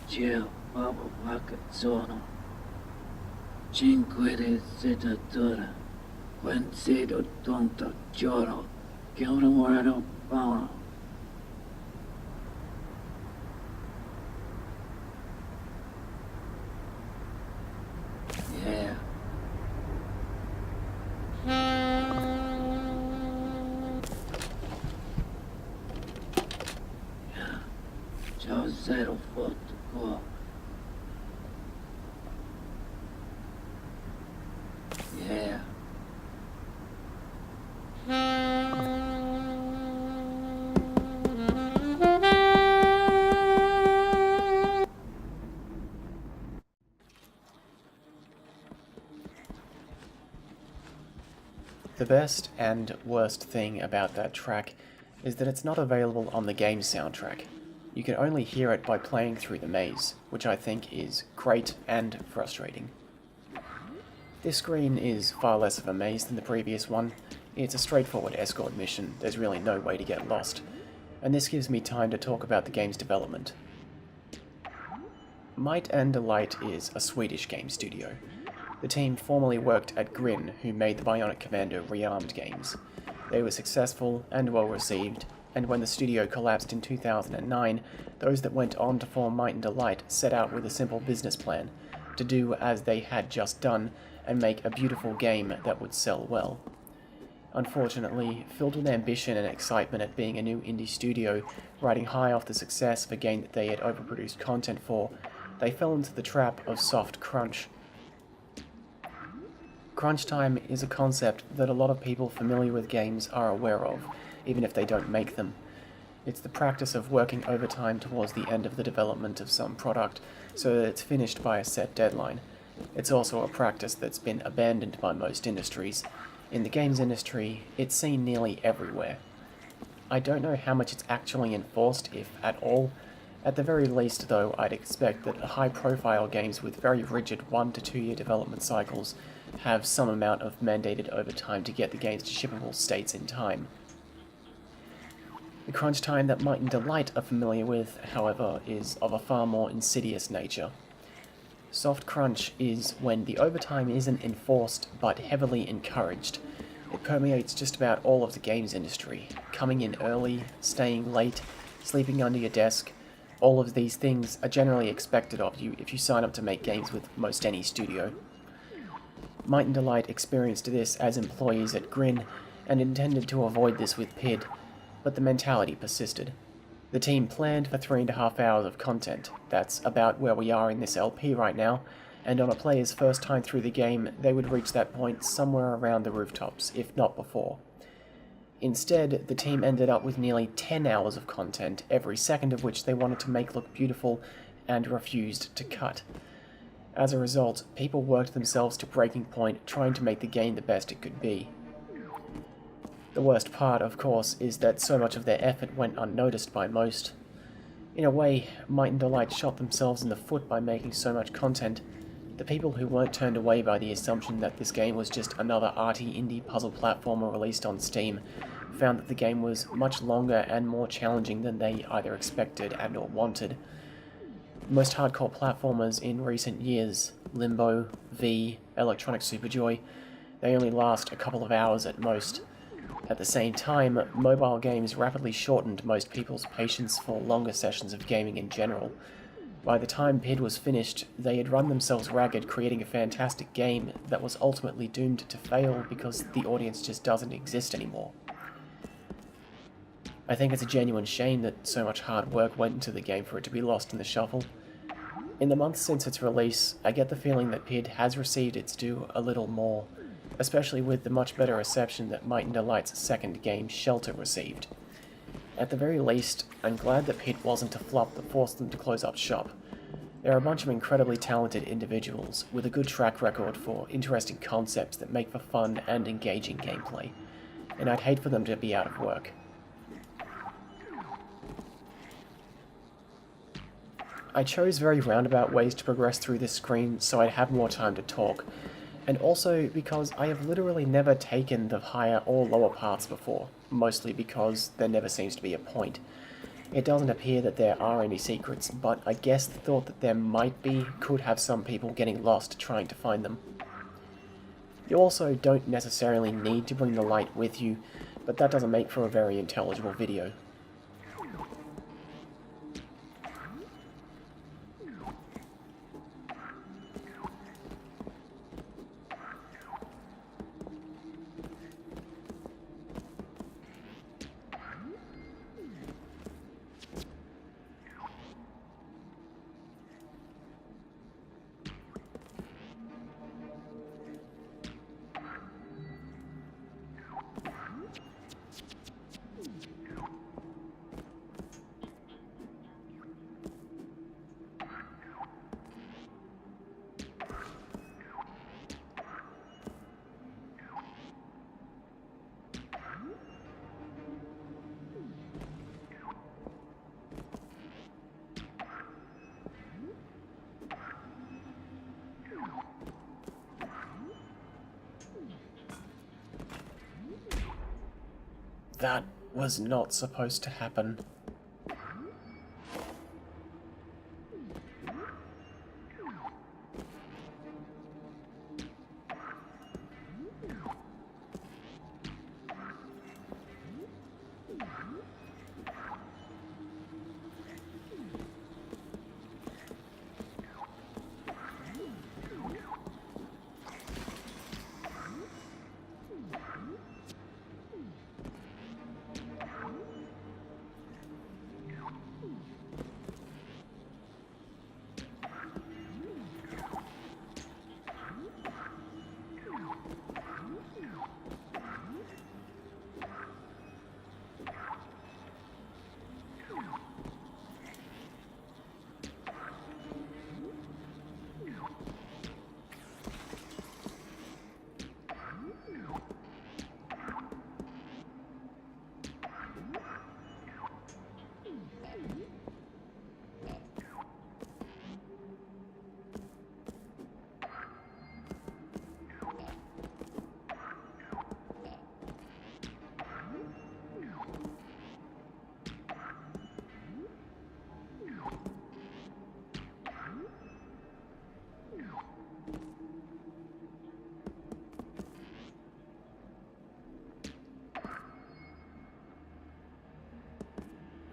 Ciao, Papa Magazzano. 5 Quincedo tonto giorno, che un muoio Paolo. Yeah. Yeah. Ciao zero foto qua. Yeah. The best and worst thing about that track is that it's not available on the game soundtrack. You can only hear it by playing through the maze, which I think is great and frustrating. This screen is far less of a maze than the previous one. It's a straightforward escort mission, there's really no way to get lost, and this gives me time to talk about the game's development. Might and Delight is a Swedish game studio. The team formerly worked at Grin, who made the Bionic Commando Rearmed games. They were successful and well received, and when the studio collapsed in 2009, those that went on to form Might and Delight set out with a simple business plan, to do as they had just done and make a beautiful game that would sell well. Unfortunately, filled with ambition and excitement at being a new indie studio, riding high off the success of a game that they had overproduced content for, they fell into the trap of soft crunch. Crunch time is a concept that a lot of people familiar with games are aware of, even if they don't make them. It's the practice of working overtime towards the end of the development of some product so that it's finished by a set deadline. It's also a practice that's been abandoned by most industries. In the games industry, it's seen nearly everywhere. I don't know how much it's actually enforced, if at all. At the very least, though, I'd expect that high-profile games with very rigid 1 to 2 year development cycles have some amount of mandated overtime to get the games to shippable states in time. The crunch time that Might and Delight are familiar with, however, is of a far more insidious nature. Soft crunch is when the overtime isn't enforced but heavily encouraged. It permeates just about all of the games industry. Coming in early, staying late, sleeping under your desk, all of these things are generally expected of you if you sign up to make games with most any studio. Might and Delight experienced this as employees at Grin and intended to avoid this with PID, but the mentality persisted. The team planned for 3.5 hours of content. That's about where we are in this LP right now, and on a player's first time through the game, they would reach that point somewhere around the rooftops, if not before. Instead, the team ended up with nearly 10 hours of content, every second of which they wanted to make look beautiful and refused to cut. As a result, people worked themselves to breaking point, trying to make the game the best it could be. The worst part, of course, is that so much of their effort went unnoticed by most. In a way, Might and Delight shot themselves in the foot by making so much content. The people who weren't turned away by the assumption that this game was just another arty indie puzzle platformer released on Steam found that the game was much longer and more challenging than they either expected and or wanted. Most hardcore platformers in recent years, Limbo, V, Electronic Superjoy, they only last a couple of hours at most. At the same time, mobile games rapidly shortened most people's patience for longer sessions of gaming in general. By the time PID was finished, they had run themselves ragged creating a fantastic game that was ultimately doomed to fail because the audience just doesn't exist anymore. I think it's a genuine shame that so much hard work went into the game for it to be lost in the shuffle. In the months since its release, I get the feeling that PID has received its due a little more, especially with the much better reception that Might and Delight's second game, Shelter, received. At the very least, I'm glad that PID wasn't a flop that forced them to close up shop. They're a bunch of incredibly talented individuals, with a good track record for interesting concepts that make for fun and engaging gameplay, and I'd hate for them to be out of work. I chose very roundabout ways to progress through this screen so I'd have more time to talk, and also because I have literally never taken the higher or lower paths before, mostly because there never seems to be a point. It doesn't appear that there are any secrets, but I guess the thought that there might be could have some people getting lost trying to find them. You also don't necessarily need to bring the light with you, but that doesn't make for a very intelligible video. That was not supposed to happen.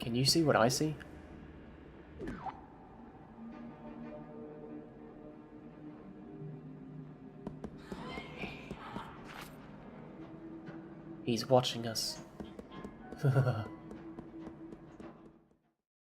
Can you see what I see? He's watching us.